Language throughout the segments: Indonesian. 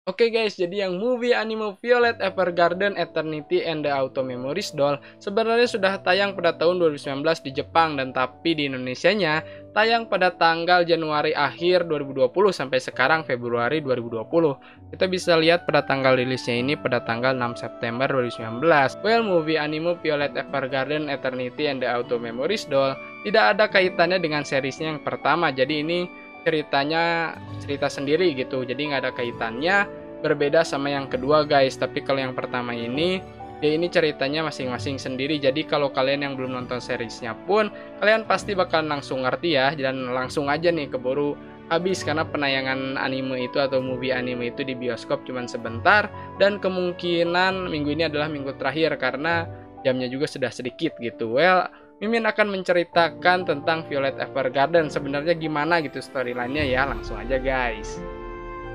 Oke guys, jadi yang movie anime Violet Evergarden Eternity and the Auto Memories Doll sebenarnya sudah tayang pada tahun 2019 di Jepang, dan tapi di Indonesianya tayang pada tanggal Januari akhir 2020 sampai sekarang Februari 2020. Kita bisa lihat pada tanggal rilisnya ini pada tanggal 6 September 2019. Well, movie anime Violet Evergarden Eternity and the Auto Memories Doll tidak ada kaitannya dengan seriesnya yang pertama, jadi ini ceritanya cerita sendiri gitu, jadi nggak ada kaitannya, berbeda sama yang kedua guys. Tapi kalau yang pertama ini ya ini ceritanya masing-masing sendiri, jadi kalau kalian yang belum nonton seriesnya pun kalian pasti bakal langsung ngerti ya, dan langsung aja nih keburu habis karena penayangan anime itu atau movie anime itu di bioskop cuman sebentar, dan kemungkinan minggu ini adalah minggu terakhir karena jamnya juga sudah sedikit gitu. Well, Mimin akan menceritakan tentang Violet Evergarden. Sebenarnya gimana gitu storyline-nya ya, langsung aja guys.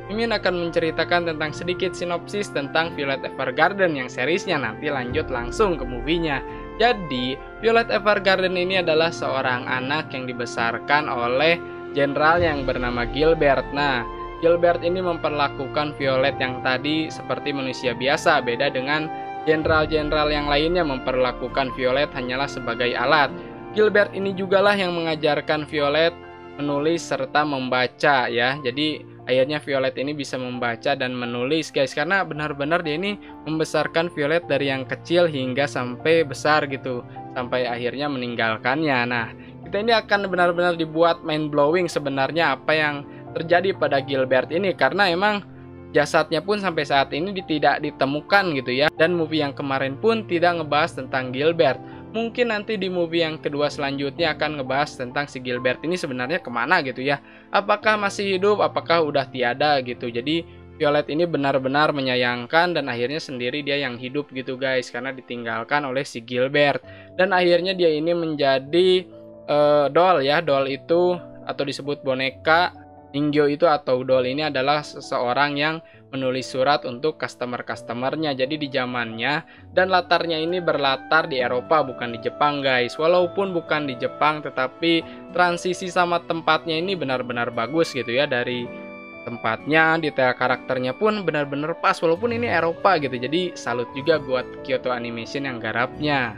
Mimin akan menceritakan tentang sedikit sinopsis tentang Violet Evergarden yang seriesnya, nanti lanjut langsung ke movie-nya. Jadi, Violet Evergarden ini adalah seorang anak yang dibesarkan oleh jenderal yang bernama Gilbert. Nah, Gilbert ini memperlakukan Violet yang tadi seperti manusia biasa, beda dengan jenderal-jenderal yang lainnya memperlakukan Violet hanyalah sebagai alat. Gilbert ini jugalah yang mengajarkan Violet menulis serta membaca ya. Jadi akhirnya Violet ini bisa membaca dan menulis guys, karena benar-benar dia ini membesarkan Violet dari yang kecil hingga sampai besar gitu, sampai akhirnya meninggalkannya. Nah, kita ini akan benar-benar dibuat mind blowing sebenarnya apa yang terjadi pada Gilbert ini, karena emang jasadnya pun sampai saat ini tidak ditemukan gitu ya. Dan movie yang kemarin pun tidak ngebahas tentang Gilbert. Mungkin nanti di movie yang kedua selanjutnya akan ngebahas tentang si Gilbert ini sebenarnya kemana gitu ya. Apakah masih hidup, apakah udah tiada gitu. Jadi Violet ini benar-benar menyayangkan, dan akhirnya sendiri dia yang hidup gitu guys, karena ditinggalkan oleh si Gilbert. Dan akhirnya dia ini menjadi doll ya. Doll itu atau disebut boneka Ningyo itu atau doll ini adalah seseorang yang menulis surat untuk customer-customernya. Jadi di zamannya, dan latarnya ini berlatar di Eropa bukan di Jepang guys. Walaupun bukan di Jepang, tetapi transisi sama tempatnya ini benar-benar bagus gitu ya. Dari tempatnya, detail karakternya pun benar-benar pas walaupun ini Eropa gitu. Jadi salut juga buat Kyoto Animation yang garapnya.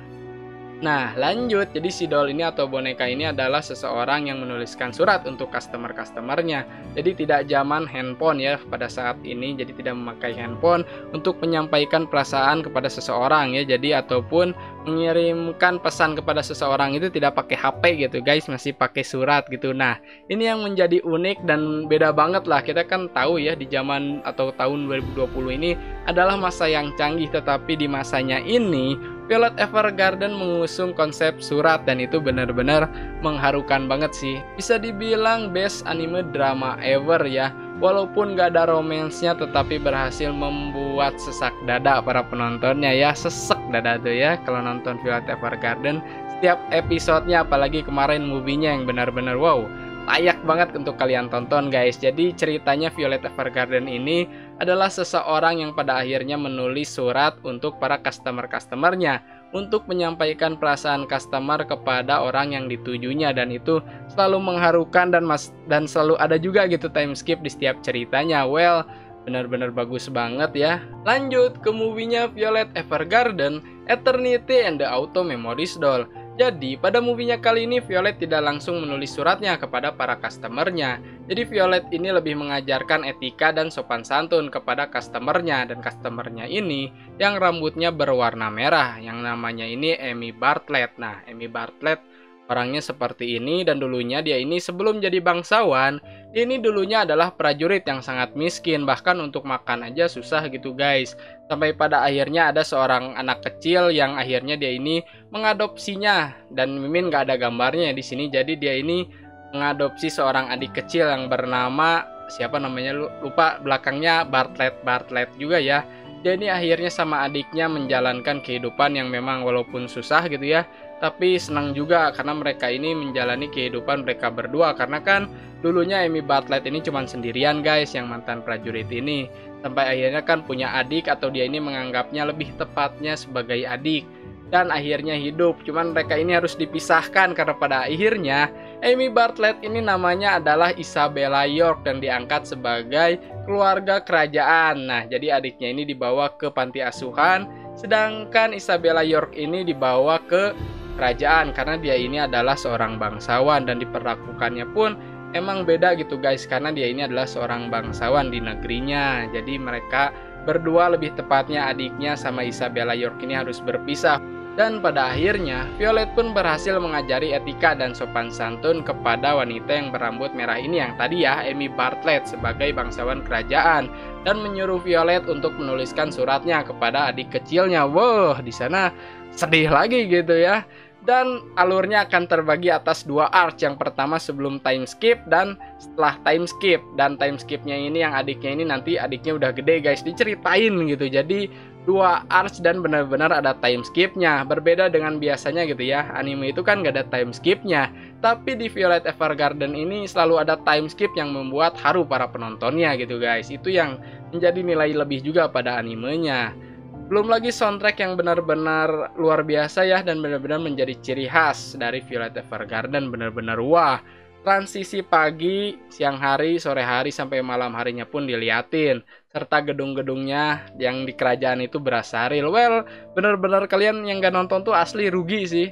Nah, lanjut. Jadi si doll ini atau boneka ini adalah seseorang yang menuliskan surat untuk customer-customernya. Jadi tidak zaman handphone ya pada saat ini. Jadi tidak memakai handphone untuk menyampaikan perasaan kepada seseorang ya. Jadi ataupun mengirimkan pesan kepada seseorang itu tidak pakai HP gitu guys, masih pakai surat gitu. Nah, ini yang menjadi unik dan beda banget lah. Kita kan tahu ya di zaman atau tahun 2020 ini adalah masa yang canggih, tetapi di masanya ini Violet Evergarden mengusung konsep surat, dan itu benar-benar mengharukan banget sih. Bisa dibilang best anime drama ever ya. Walaupun gak ada romansnya, tetapi berhasil membuat sesak dada para penontonnya ya. Sesek dada tuh ya kalau nonton Violet Evergarden. Setiap episodenya, apalagi kemarin movie-nya yang benar-benar wow, layak banget untuk kalian tonton guys. Jadi ceritanya Violet Evergarden ini adalah seseorang yang pada akhirnya menulis surat untuk para customer-customernya untuk menyampaikan perasaan customer kepada orang yang ditujunya, dan itu selalu mengharukan dan selalu ada juga gitu time skip di setiap ceritanya. Well, benar-benar bagus banget ya. Lanjut ke movie-nya Violet Evergarden Eternity and the Auto Memories Doll. Jadi pada movie-nya kali ini Violet tidak langsung menulis suratnya kepada para customernya. Jadi Violet ini lebih mengajarkan etika dan sopan santun kepada customernya, dan customernya ini yang rambutnya berwarna merah, yang namanya ini Amy Bartlett. Nah, Amy Bartlett orangnya seperti ini, dan dulunya dia ini sebelum jadi bangsawan, dia ini dulunya adalah prajurit yang sangat miskin, bahkan untuk makan aja susah gitu guys. Sampai pada akhirnya ada seorang anak kecil yang akhirnya dia ini mengadopsinya, dan Mimin gak ada gambarnya di sini. Jadi dia ini mengadopsi seorang adik kecil yang bernama siapa namanya lupa, belakangnya Bartlett juga ya. Dia ini akhirnya sama adiknya menjalankan kehidupan yang memang walaupun susah gitu ya, tapi senang juga karena mereka ini menjalani kehidupan mereka berdua. Karena kan dulunya Amy Bartlett ini cuma sendirian guys, yang mantan prajurit ini. Sampai akhirnya kan punya adik, atau dia ini menganggapnya lebih tepatnya sebagai adik. Dan akhirnya hidup, cuman mereka ini harus dipisahkan karena pada akhirnya Amy Bartlett ini namanya adalah Isabella York dan diangkat sebagai keluarga kerajaan. Nah, jadi adiknya ini dibawa ke panti asuhan, sedangkan Isabella York ini dibawa ke kerajaan karena dia ini adalah seorang bangsawan dan diperlakukannya pun emang beda gitu guys, karena dia ini adalah seorang bangsawan di negerinya. Jadi mereka berdua, lebih tepatnya adiknya sama Isabella York ini harus berpisah. Dan pada akhirnya, Violet pun berhasil mengajari etika dan sopan santun kepada wanita yang berambut merah ini yang tadi ya, Amy Bartlett sebagai bangsawan kerajaan, dan menyuruh Violet untuk menuliskan suratnya kepada adik kecilnya. Wow, di sana sedih lagi gitu ya. Dan alurnya akan terbagi atas dua arc, yang pertama sebelum time skip dan setelah time skip. Dan time skipnya ini yang adiknya ini nanti adiknya udah gede guys, diceritain gitu. Jadi dua arc dan benar-benar ada time skipnya, berbeda dengan biasanya gitu ya, anime itu kan gak ada time skipnya. Tapi di Violet Evergarden ini selalu ada time skip yang membuat haru para penontonnya gitu guys. Itu yang menjadi nilai lebih juga pada animenya. Belum lagi soundtrack yang benar-benar luar biasa ya, dan benar-benar menjadi ciri khas dari Violet Evergarden. Benar-benar wah, transisi pagi, siang hari, sore hari, sampai malam harinya pun diliatin. Serta gedung-gedungnya yang di kerajaan itu berasa real. Well, benar-benar kalian yang gak nonton tuh asli rugi sih.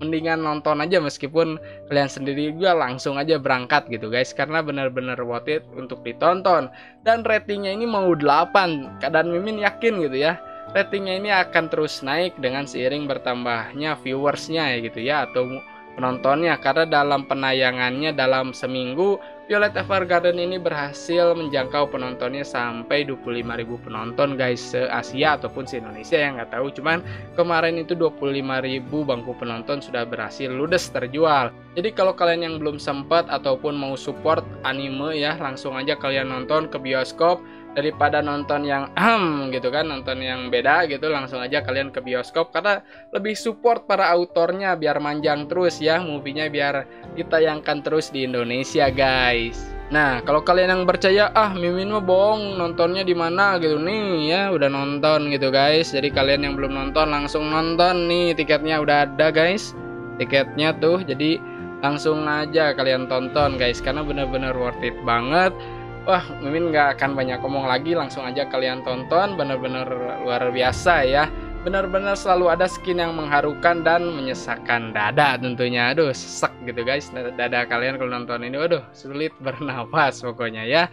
Mendingan nonton aja, meskipun kalian sendiri juga langsung aja berangkat gitu guys, karena benar-benar worth it untuk ditonton. Dan ratingnya ini mau 8, dan Mimin yakin gitu ya, ratingnya ini akan terus naik dengan seiring bertambahnya viewersnya ya gitu ya, atau penontonnya, karena dalam penayangannya dalam seminggu Violet Evergarden ini berhasil menjangkau penontonnya sampai 25.000 penonton guys, se-Asia ataupun se-Indonesia yang nggak tahu. Cuman kemarin itu 25.000 bangku penonton sudah berhasil ludes terjual. Jadi kalau kalian yang belum sempat ataupun mau support anime ya, langsung aja kalian nonton ke bioskop, daripada nonton yang gitu kan, nonton yang beda gitu, langsung aja kalian ke bioskop karena lebih support para autornya biar manjang terus ya movie-nya, biar ditayangkan terus di Indonesia guys. Nah, kalau kalian yang percaya Mimin mah bohong, nontonnya di mana gitu nih ya, udah nonton gitu guys. Jadi kalian yang belum nonton langsung nonton nih, tiketnya udah ada guys, tiketnya tuh. Jadi langsung aja kalian tonton guys, karena bener-bener worth it banget. Wah, Mimin nggak akan banyak ngomong lagi, langsung aja kalian tonton, bener-bener luar biasa ya. Bener-bener selalu ada skin yang mengharukan dan menyesakkan dada tentunya. Aduh, sesek gitu guys, dada kalian kalau nonton ini, aduh sulit bernafas pokoknya ya.